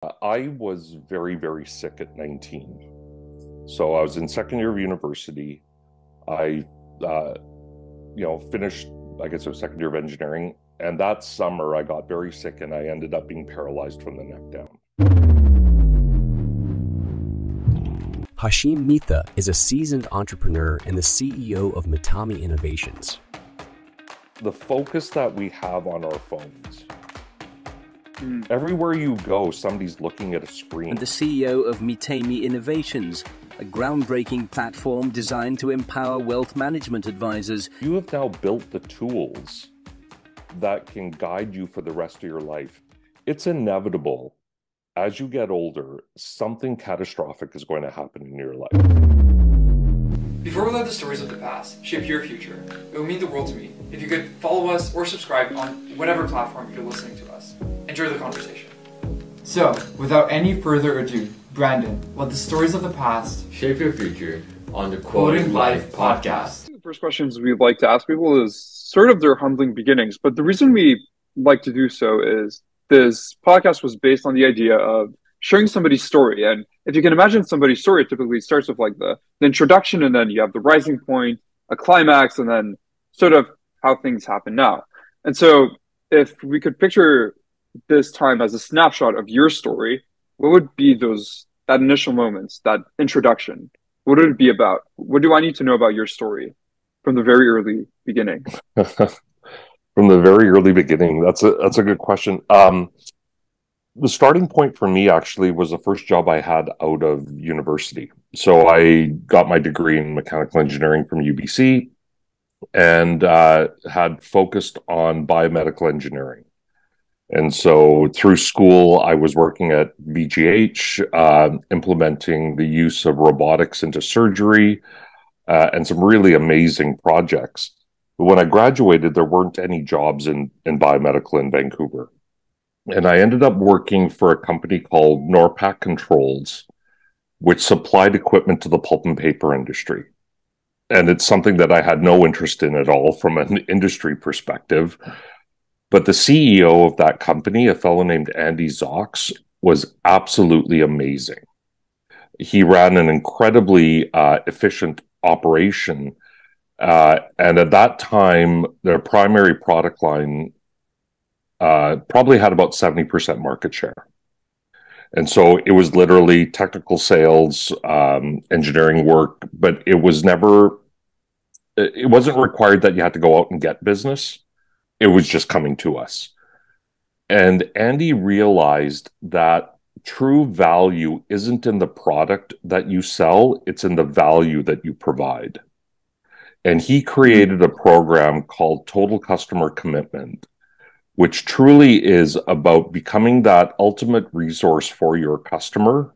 I was very, very sick at 19. So I was in second year of university. I, uh, finished, I guess it was second year of engineering. And that summer I got very sick and I ended up being paralyzed from the neck down. Hashim Mitha is a seasoned entrepreneur and the CEO of MeetAmi Innovations. The focus that we have on our phones, everywhere you go, somebody's looking at a screen. And the CEO of MeetAmi Innovations, a groundbreaking platform designed to empower wealth management advisors. You have now built the tools that can guide you for the rest of your life. It's inevitable. As you get older, something catastrophic is going to happen in your life. Before we let the stories of the past shape your future, it would mean the world to me if you could follow us or subscribe on whatever platform you're listening to us. Enjoy the conversation. So, without any further ado, Brandon, let the stories of the past shape your future on the Quoting Life podcast. The first questions we'd like to ask people is sort of their humbling beginnings, but the reason we like to do so is this podcast was based on the idea of sharing somebody's story. And if you can imagine somebody's story, it typically starts with like the introduction, and then you have the rising point, a climax, and then sort of how things happen now. And so if we could picture this time as a snapshot of your story, what would be that initial moments, that introduction? What would it be about? What do I need to know about your story from the very early beginning? From the very early beginning, that's a good question. The starting point for me actually was the first job I had out of university. So I got my degree in mechanical engineering from UBC and had focused on biomedical engineering. And so through school, I was working at VGH, implementing the use of robotics into surgery, and some really amazing projects. But when I graduated, there weren't any jobs in biomedical in Vancouver. And I ended up working for a company called Norpac Controls, which supplied equipment to the pulp and paper industry. And it's something that I had no interest in at all from an industry perspective. But the CEO of that company, a fellow named Andy Zox, was absolutely amazing. He ran an incredibly efficient operation. And at that time, their primary product line probably had about 70% market share. And so it was literally technical sales, engineering work, but it wasn't required that you had to go out and get business. It was just coming to us. And Andy realized that true value isn't in the product that you sell, it's in the value that you provide. And he created a program called Total Customer Commitment, which truly is about becoming that ultimate resource for your customer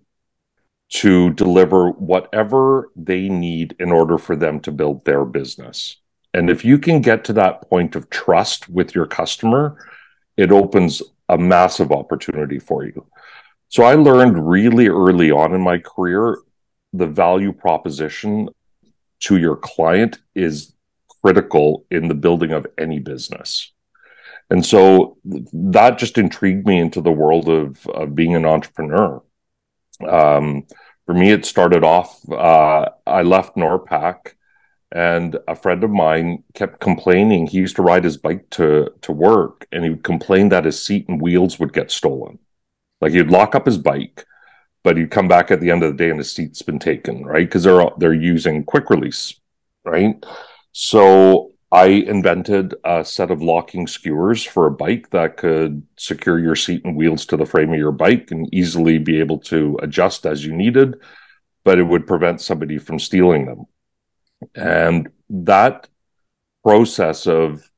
to deliver whatever they need in order for them to build their business. And if you can get to that point of trust with your customer, it opens a massive opportunity for you. So I learned really early on in my career, the value proposition to your client is critical in the building of any business. And so that just intrigued me into the world of being an entrepreneur. For me, it started off, I left Norpac, and a friend of mine kept complaining. He used to ride his bike to work, and he would complain that his seat and wheels would get stolen. Like he'd lock up his bike, but he'd come back at the end of the day and his seat's been taken, right? Because they're using quick release, right? So I invented a set of locking skewers for a bike that could secure your seat and wheels to the frame of your bike and easily be able to adjust as you needed, but it would prevent somebody from stealing them. And that process of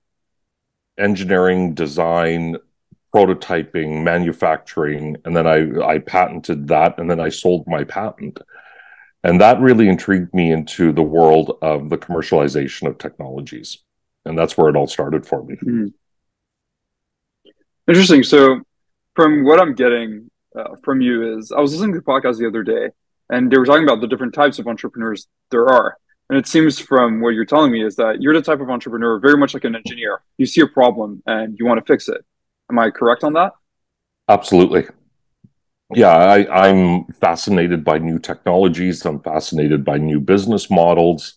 engineering, design, prototyping, manufacturing, and then I patented that, and then I sold my patent. And that really intrigued me into the world of the commercialization of technologies. And that's where it all started for me. Interesting. So from what I'm getting from you is, I was listening to the podcast the other day, and they were talking about the different types of entrepreneurs there are. And it seems from what you're telling me is that you're the type of entrepreneur very much like an engineer. You see a problem and you want to fix it. Am I correct on that? Absolutely. Yeah, I'm fascinated by new technologies. I'm fascinated by new business models.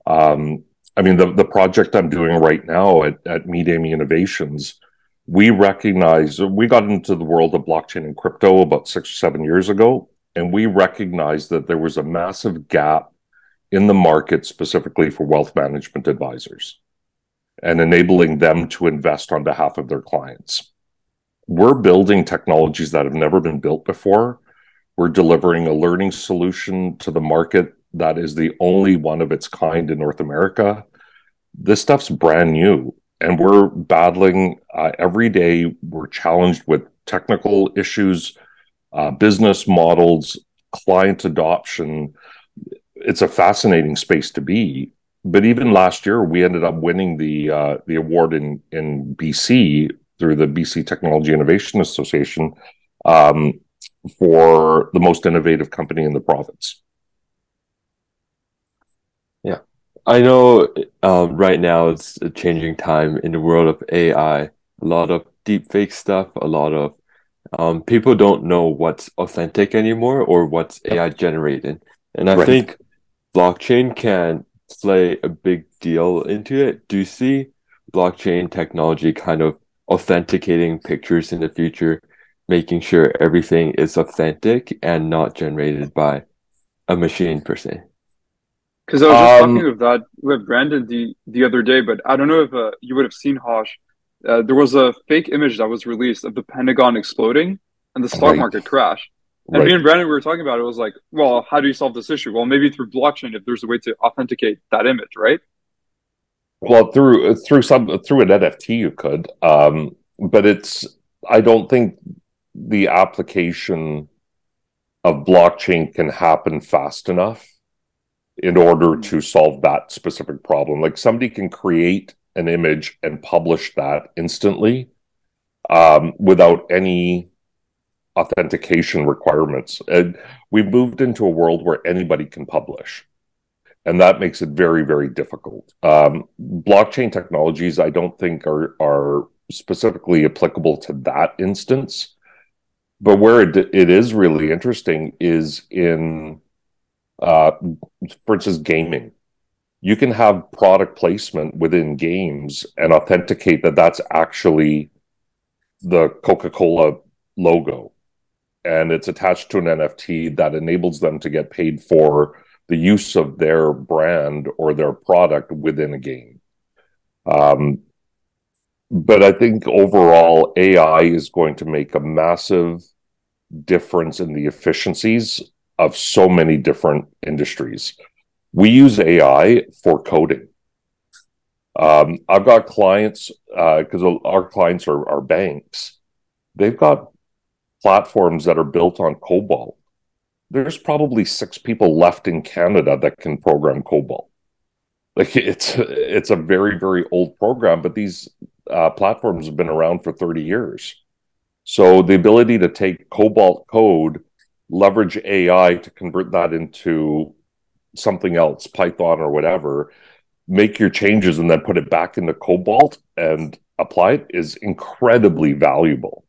Um, I mean, the project I'm doing right now at MeetAmi Innovations, we got into the world of blockchain and crypto about 6 or 7 years ago, and we recognized that there was a massive gap in the market specifically for wealth management advisors and enabling them to invest on behalf of their clients. We're building technologies that have never been built before. We're delivering a learning solution to the market that is the only one of its kind in North America. This stuff's brand new, and we're battling every day. We're challenged with technical issues, business models, client adoption. It's a fascinating space to be. But even last year, we ended up winning the award in BC through the BC Technology Innovation Association um, for the most innovative company in the province. Yeah. I know right now it's a changing time in the world of AI. A lot of deep fake stuff, a lot of people don't know what's authentic anymore or what's AI generated. And I Right. think blockchain can play a big deal into it. Do you see blockchain technology kind of authenticating pictures in the future, making sure everything is authentic and not generated by a machine per se? Because I was just talking Um, of that with Brandon the other day, but I don't know if you would have seen Hosh. There was a fake image that was released of the Pentagon exploding and the stock right, market crash. And me right. and Brandon we were talking about it. It was like, well, how do you solve this issue? Well, maybe through blockchain if there's a way to authenticate that image, right? Well, through an NFT you could, but it's I don't think the application of blockchain can happen fast enough in order Hmm. to solve that specific problem. Like somebody can create an image and publish that instantly without any authentication requirements. And we've moved into a world where anybody can publish, and that makes it very, very difficult. Blockchain technologies, I don't think are specifically applicable to that instance, but where it is really interesting is in, uh, for instance, gaming. You can have product placement within games and authenticate that that's actually the Coca-Cola logo, and it's attached to an NFT that enables them to get paid for the use of their brand or their product within a game. Um, but I think overall, AI is going to make a massive difference in the efficiencies of so many different industries. We use AI for coding. I've got clients because our clients are banks. They've got platforms that are built on COBOL. There's probably 6 people left in Canada that can program COBOL. Like it's a very, very old program, but these platforms have been around for 30 years. So the ability to take Cobalt code, leverage AI to convert that into something else, Python or whatever, make your changes and then put it back into Cobalt and apply it is incredibly valuable.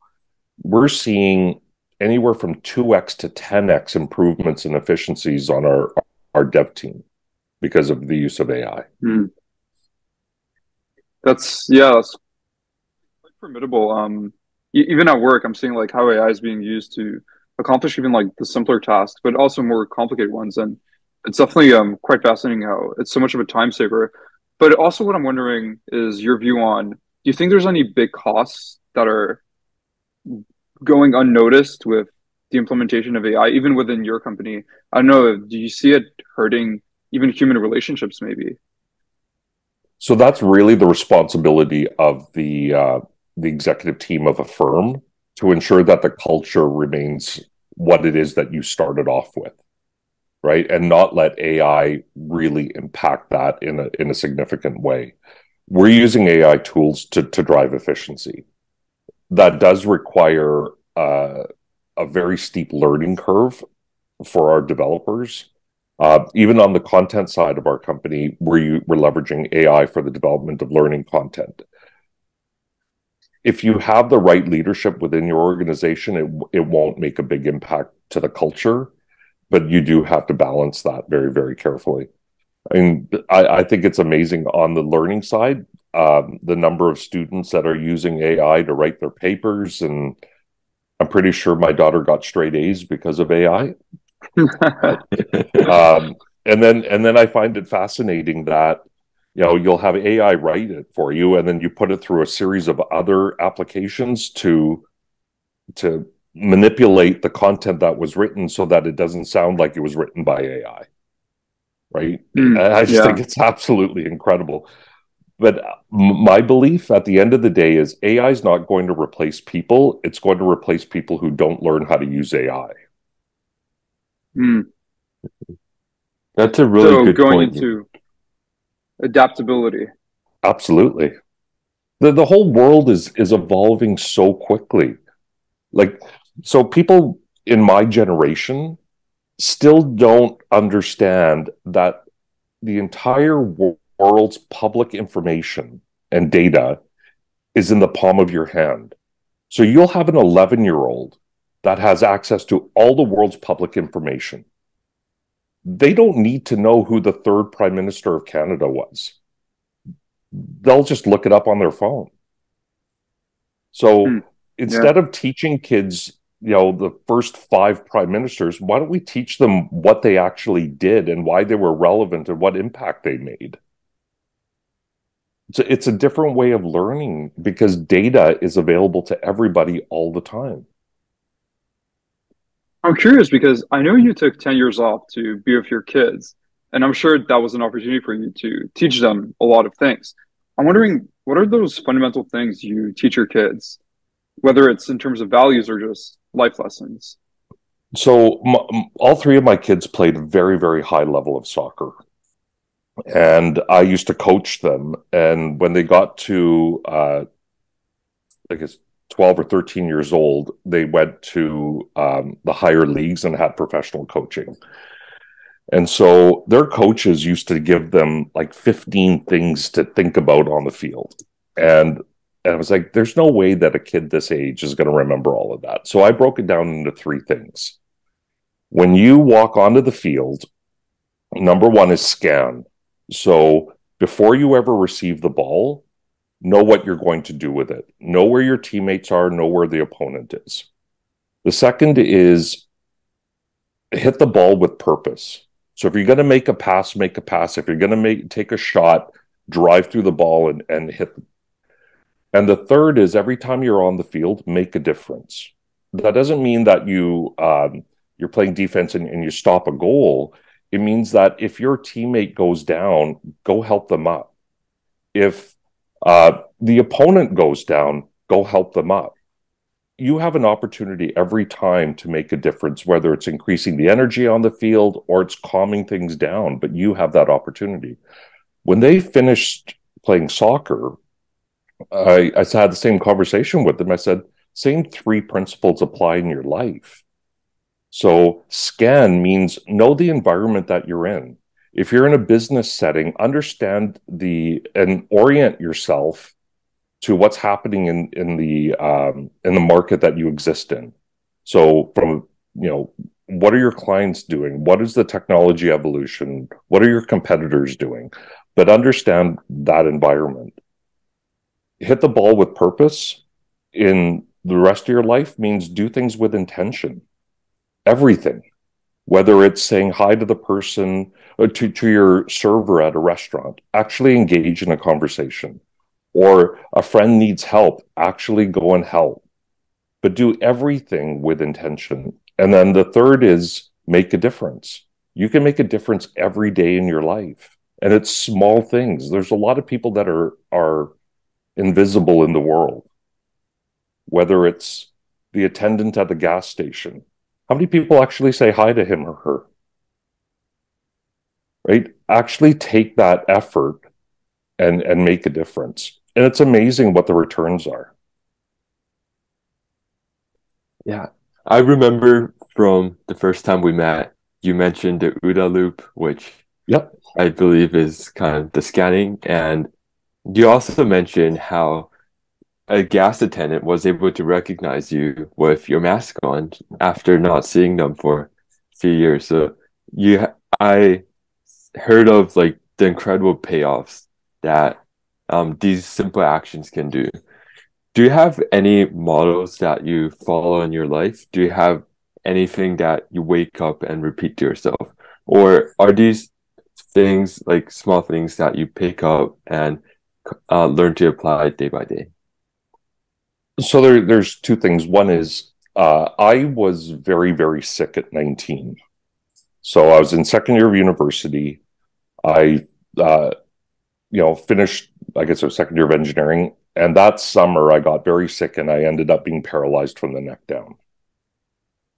We're seeing anywhere from 2x to 10x improvements in efficiencies on our dev team because of the use of AI. Hmm. That's quite formidable. Even at work, I'm seeing like how AI is being used to accomplish even like the simpler tasks, but also more complicated ones. And it's definitely quite fascinating how it's so much of a time saver. But also, what I'm wondering is your view on: do you think there's any big costs that are going unnoticed with the implementation of AI, even within your company? I don't know. Do you see it hurting even human relationships, maybe? So that's really the responsibility of the executive team of a firm to ensure that the culture remains what it is that you started off with, right? And not let AI really impact that in a significant way. We're using AI tools to drive efficiency. That does require a very steep learning curve for our developers. Even on the content side of our company, we're leveraging AI for the development of learning content. if you have the right leadership within your organization, it won't make a big impact to the culture, but you do have to balance that very, very carefully. I mean, I think it's amazing on the learning side, the number of students that are using AI to write their papers, and I'm pretty sure my daughter got straight A's because of AI. And then I find it fascinating that you'll have AI write it for you, and then you put it through a series of other applications to manipulate the content that was written so that it doesn't sound like it was written by AI. Right? I just think it's absolutely incredible. But my belief at the end of the day is AI is not going to replace people. It's going to replace people who don't learn how to use AI. That's a really good going point. into adaptability. Absolutely. The whole world is evolving so quickly. Like, so people in my generation still don't understand that the entire world's public information and data is in the palm of your hand. So you'll have an 11-year-old that has access to all the world's public information. They don't need to know who the third Prime Minister of Canada was. They'll just look it up on their phone. So instead of teaching kids, the first 5 prime ministers, why don't we teach them what they actually did and why they were relevant and what impact they made? It's a different way of learning because data is available to everybody all the time. I'm curious because I know you took 10 years off to be with your kids, and I'm sure that was an opportunity for you to teach them a lot of things. I'm wondering, what are those fundamental things you teach your kids, whether it's in terms of values or just life lessons? So all 3 of my kids played a very, very high level of soccer. And I used to coach them. And when they got to, I guess, 12 or 13 years old, they went to the higher leagues and had professional coaching. And so their coaches used to give them like 15 things to think about on the field. And I was like, there's no way that a kid this age is going to remember all of that. So I broke it down into 3 things. When you walk onto the field, number 1 is scan. So before you ever receive the ball, know what you're going to do with it. Know where your teammates are, know where the opponent is. The second is hit the ball with purpose. So if you're going to make a pass, make a pass. If you're going to take a shot, drive through the ball and hit. And the third is every time you're on the field, make a difference. That doesn't mean that you're playing defense and you stop a goal. It means that if your teammate goes down, go help them up. If the opponent goes down, go help them up. You have an opportunity every time to make a difference, whether it's increasing the energy on the field or it's calming things down, but you have that opportunity. When they finished playing soccer, I had the same conversation with them. I said, same 3 principles apply in your life. So scan means know the environment that you're in. If you're in a business setting, understand and orient yourself to what's happening in the market that you exist in. So from, what are your clients doing? What is the technology evolution? What are your competitors doing? But understand that environment. Hit the ball with purpose in the rest of your life means do things with intention. Everything. Whether it's saying hi to the person, or to your server at a restaurant, actually engage in a conversation. Or a friend needs help, actually go and help. But do everything with intention. And then the third is make a difference. You can make a difference every day in your life. And it's small things. There's a lot of people that are invisible in the world. Whether it's the attendant at the gas station. How many people actually say hi to him or her? Right? Actually take that effort and make a difference. And it's amazing what the returns are. Yeah. I remember from the first time we met, you mentioned the OODA loop, which I believe is kind of the scanning. And you also mentioned how a gas attendant was able to recognize you with your mask on after not seeing them for a few years. So I heard of like the incredible payoffs that these simple actions can do. Do you have any models that you follow in your life? Do you have anything that you wake up and repeat to yourself? Or are these things like small things that you pick up and learn to apply day by day? So there's two things. One is I was very, very sick at 19. So I was in second year of university. I, uh, finished, I guess it was second year of engineering. And that summer I got very sick and I ended up being paralyzed from the neck down.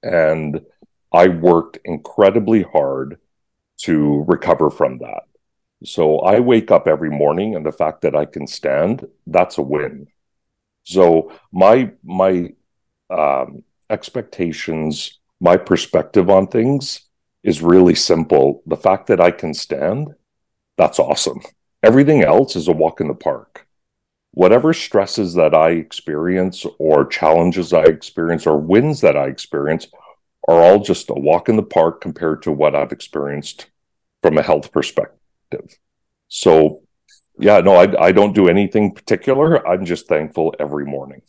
And I worked incredibly hard to recover from that. So I wake up every morning and the fact that I can stand, that's a win. So my expectations, my perspective on things is really simple. The fact that I can stand, that's awesome. Everything else is a walk in the park. Whatever stresses that I experience or challenges I experience or wins that I experience are all just a walk in the park compared to what I've experienced from a health perspective. So yeah, no, I don't do anything particular. I'm just thankful every morning.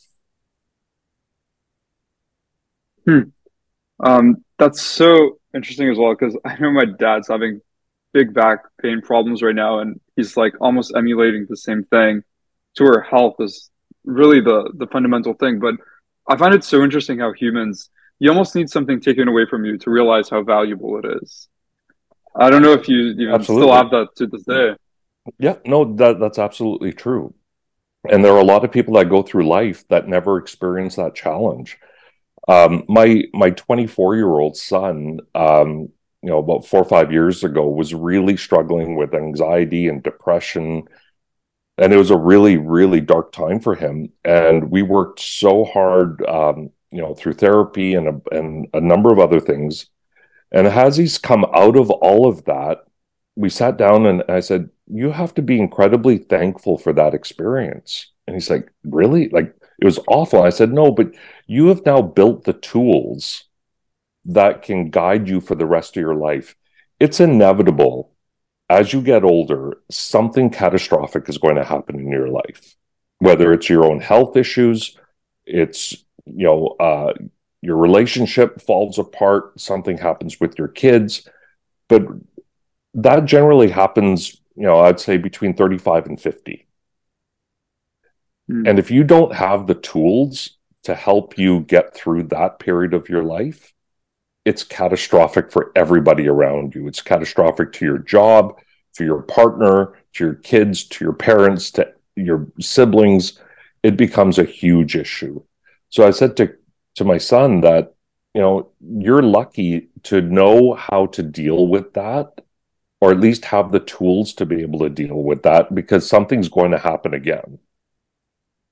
Hmm. That's so interesting as well because I know my dad's having big back pain problems right now, and he's like almost emulating the same thing to where health is really the fundamental thing. But I find it so interesting how humans, you almost need something taken away from you to realize how valuable it is. I don't know if you even still Absolutely. have that to this day. Yeah, no, that's absolutely true. And there are a lot of people that go through life that never experience that challenge. My 24-year-old son, about 4 or 5 years ago, was really struggling with anxiety and depression, and it was a really, really dark time for him. And we worked so hard, through therapy and a number of other things. And as he's come out of all of that, we sat down and I said, "You have to be incredibly thankful for that experience." And he's like, "Really? Like it was awful." I said, "No, but you have now built the tools that can guide you for the rest of your life. It's inevitable as you get older, something catastrophic is going to happen in your life, whether it's your own health issues, it's, your relationship falls apart, something happens with your kids. But that generally happens, I'd say between 35 and 50. Mm, And if you don't have the tools to help you get through that period of your life, it's catastrophic for everybody around you. It's catastrophic to your job, to your partner, to your kids, to your parents, to your siblings. It becomes a huge issue. So I said to my son that, you're lucky to know how to deal with that, or at least have the tools to be able to deal with that, because something's going to happen again.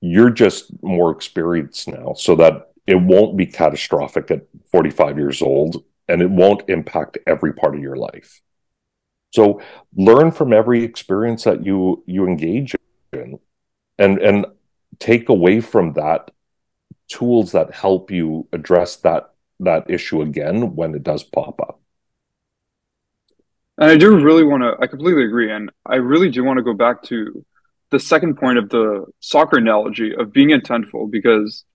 You're just more experienced now so that it won't be catastrophic at 45 years old and it won't impact every part of your life. So learn from every experience that you engage in, and take away from that tools that help you address that issue again when it does pop up. And I do really want to, I completely agree. And I really do want to go back to the second point of the soccer analogy of being intentful because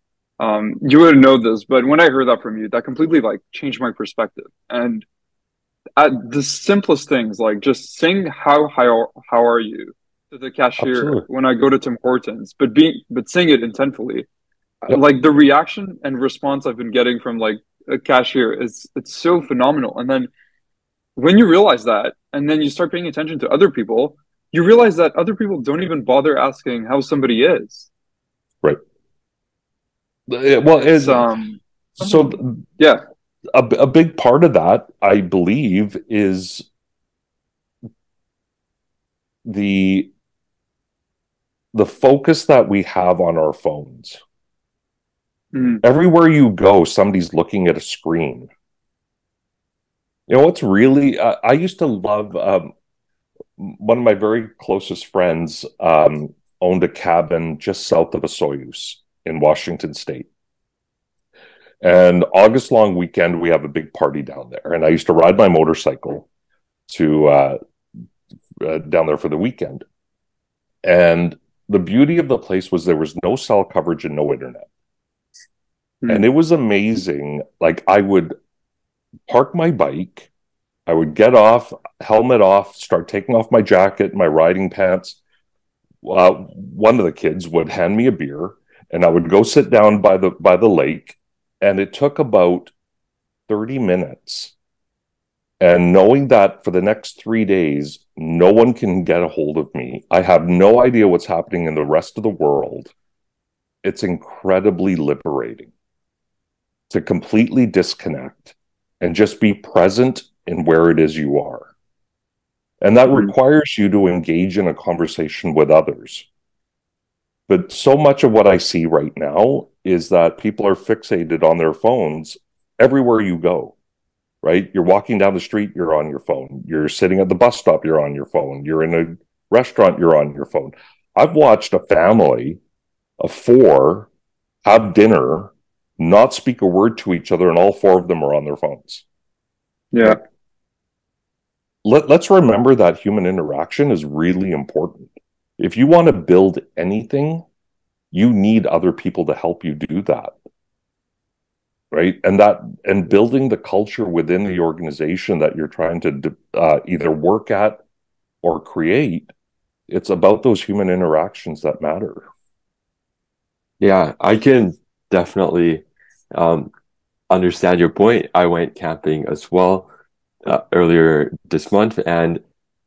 you wouldn't know this, but when I heard that from you, that completely like changed my perspective. And at the simplest things, like just saying how are you to the cashier Absolutely. when I go to Tim Hortons, but saying it intentfully, Yep. like the reaction and response I've been getting from like a cashier is it's so phenomenal. And then when you realize that, and then you start paying attention to other people, you realize that other people don't even bother asking how somebody is. Right. Well, It's something, so yeah. a big part of that, I believe, is the the focus that we have on our phones. Mm, Everywhere you go, somebody's looking at a screen. What's really, I used to love one of my very closest friends. owned a cabin just south of a Soyuz in Washington State. And August long weekend, we have a big party down there. And I used to ride my motorcycle to down there for the weekend. And the beauty of the place was there was no cell coverage and no internet. And it was amazing. Like, I would park my bike, I would get off, helmet off, start taking off my jacket, my riding pants. One of the kids would hand me a beer, and I would go sit down by the lake. And it took about 30 minutes. And knowing that for the next 3 days, no one can get a hold of me, I have no idea what's happening in the rest of the world. It's incredibly liberating to completely disconnect and just be present in where it is you are. And that requires you to engage in a conversation with others. But so much of what I see right now is that people are fixated on their phones everywhere you go, right? You're walking down the street, you're on your phone. You're sitting at the bus stop, you're on your phone. You're in a restaurant, you're on your phone. I've watched a family of 4 have dinner, not speak a word to each other, and all 4 of them are on their phones. Yeah. Let's remember that human interaction is really important. If you want to build anything, you need other people to help you do that. Right? And building the culture within the organization that you're trying to either work at or create, it's about those human interactions that matter. Yeah, I can definitely understand your point. I went camping as well earlier this month, and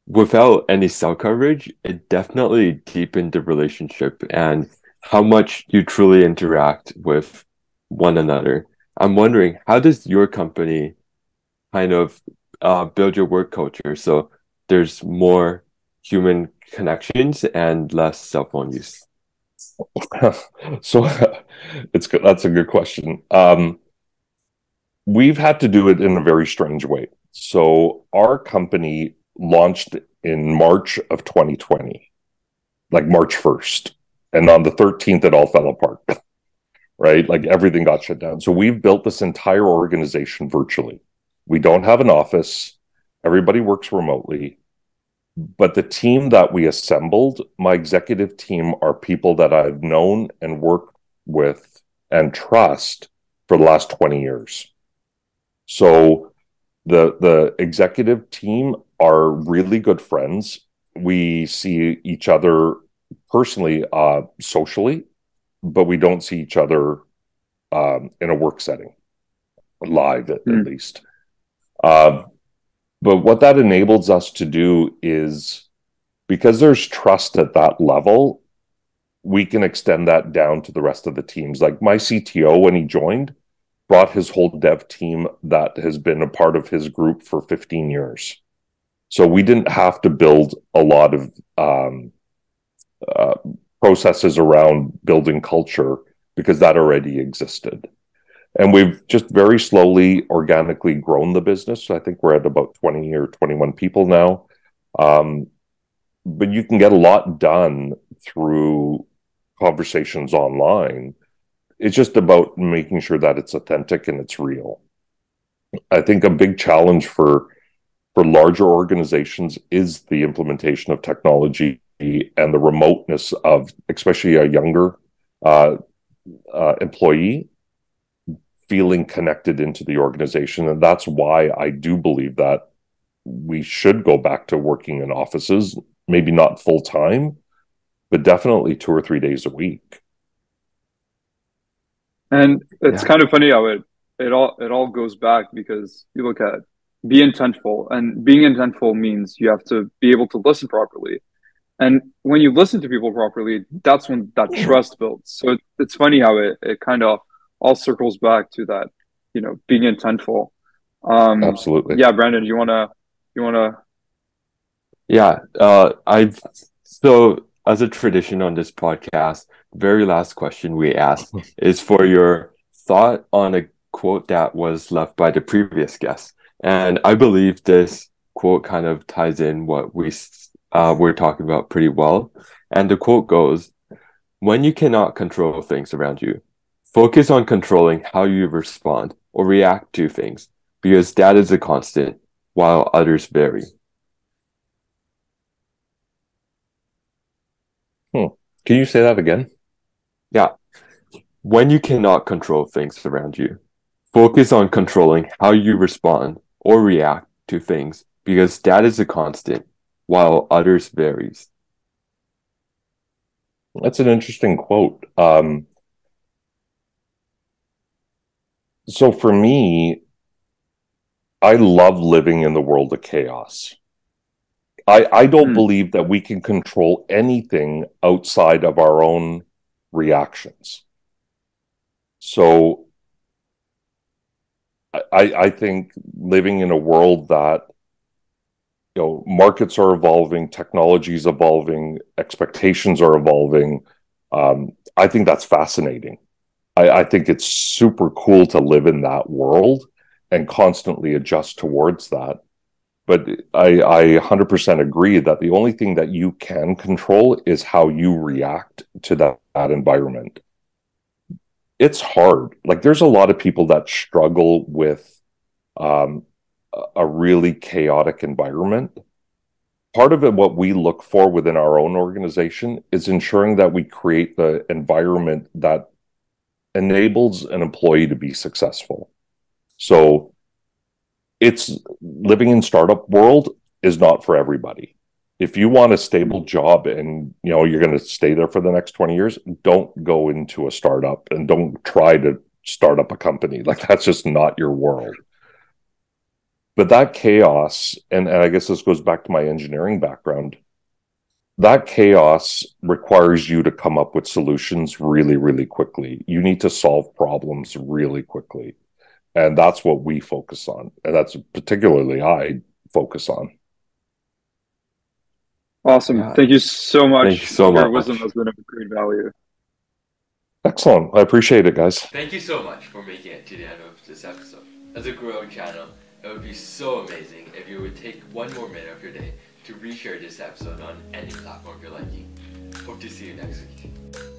without any cell coverage, it definitely deepened the relationship and how much you truly interact with one another. I'm wondering, how does your company kind of build your work culture so there's more human connections and less cell phone use? So it's good. That's a good question. We've had to do it in a very strange way. So our company launched in March of 2020, like March 1st. And on the 13th, it all fell apart, right? Like everything got shut down. So we've built this entire organization virtually. We don't have an office. Everybody works remotely. But the team that we assembled, my executive team, are people that I've known and worked with and trust for the last 20 years. So the executive team are really good friends. We see each other personally, socially, but we don't see each other in a work setting, live at least. But what that enables us to do is, because there's trust at that level, we can extend that down to the rest of the teams. Like my CTO, when he joined, brought his whole dev team that has been a part of his group for 15 years. So we didn't have to build a lot of processes around building culture because that already existed. And we've just very slowly, organically grown the business. So I think we're at about 20 or 21 people now. But you can get a lot done through conversations online. It's just about making sure that it's authentic and it's real. I think a big challenge for larger organizations is the implementation of technology and the remoteness of, especially a younger employee, feeling connected into the organization. And that's why I do believe that we should go back to working in offices, maybe not full time, but definitely 2 or 3 days a week. And it's kind of funny how it all goes back, because you look at be intentful, and being intentful means you have to be able to listen properly. And when you listen to people properly, that's when that trust builds. So it's funny how it kind of all circles back to that, being intentful. Absolutely. Yeah, Brandon, you wanna? Yeah, so as a tradition on this podcast, very last question we ask is for your thought on a quote that was left by the previous guest. And I believe this quote kind of ties in what we're talking about pretty well. And the quote goes, when you cannot control things around you, focus on controlling how you respond or react to things, because that is a constant, while others vary. Can you say that again? Yeah. When you cannot control things around you, focus on controlling how you respond or react to things, because that is a constant, while others varies. That's an interesting quote. So for me, I love living in the world of chaos. I don't believe that we can control anything outside of our own reactions. So I think living in a world that, markets are evolving, technology is evolving, expectations are evolving. I think that's fascinating. I think it's super cool to live in that world and constantly adjust towards that. But I 100% agree that the only thing that you can control is how you react to that environment. It's hard. Like, there's a lot of people that struggle with um, a really chaotic environment. Part of it, what we look for within our own organization, is ensuring that we create the environment that enables an employee to be successful. So it's living in startup world is not for everybody. If you want a stable job and you're going to stay there for the next 20 years, don't go into a startup and don't try to start up a company. Like, that's just not your world. But that chaos, and I guess this goes back to my engineering background, that chaos requires you to come up with solutions really, really quickly. You need to solve problems really quickly. And that's what we focus on. And that's particularly I focus on. Awesome. Yeah. Thank you so much. Thank you so Your much. wisdom has been of great value. Excellent. I appreciate it, guys. Thank you so much for making it to the end of this episode. As a growing channel, it would be so amazing if you would take one more minute of your day to reshare this episode on any platform you're liking. Hope to see you next week.